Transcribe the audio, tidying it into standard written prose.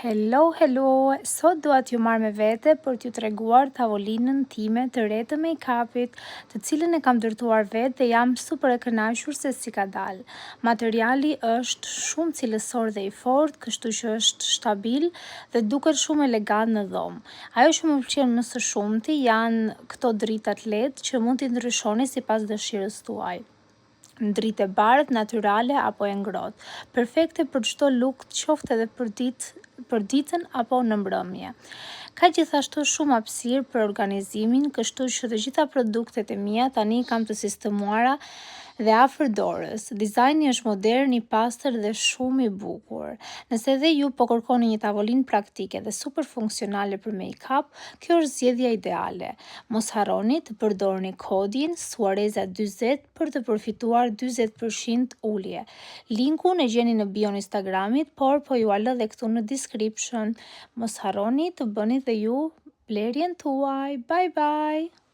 Hello, sot dua t'ju marr me vete për t'ju treguar tavolinën time të re të make-upit, të cilën e kam ndërtuar vetë dhe jam super e kënaqur se si ka dalë. Materiali është shumë cilësor dhe i fortë, kështu që është stabil dhe duket shumë elegant në dhomë. Ajo që më pëlqen më së shumti janë këto dritat LED që mund t'i ndryshoni sipas dëshirës tuaj. Në dritë e bardhë, natyrale apo e ngrohtë, perfekte për çdo look, qoftë edhe për ditën apo në mbrëmje. Ka gjithashtu shumë hapësirë për organizimin, kështu që të gjitha produktet e mia tani kam të sistemuara dhe afër dorës. Dizajni është modern, i pastër dhe shumë i bukur. Nëse edhe ju po kërkoni një tavolinë praktike dhe super funksionale për make-up, kjo është zgjedhja ideale. Mos harroni të përdorni kodin Suareza40 për të përfituar 40% ulje. Linkun e gjeni në bio në Instagramit, por po ju a lë dhe këtu në description. Mos harroni të bëni dhe ju blerjen tuaj. Bye bye!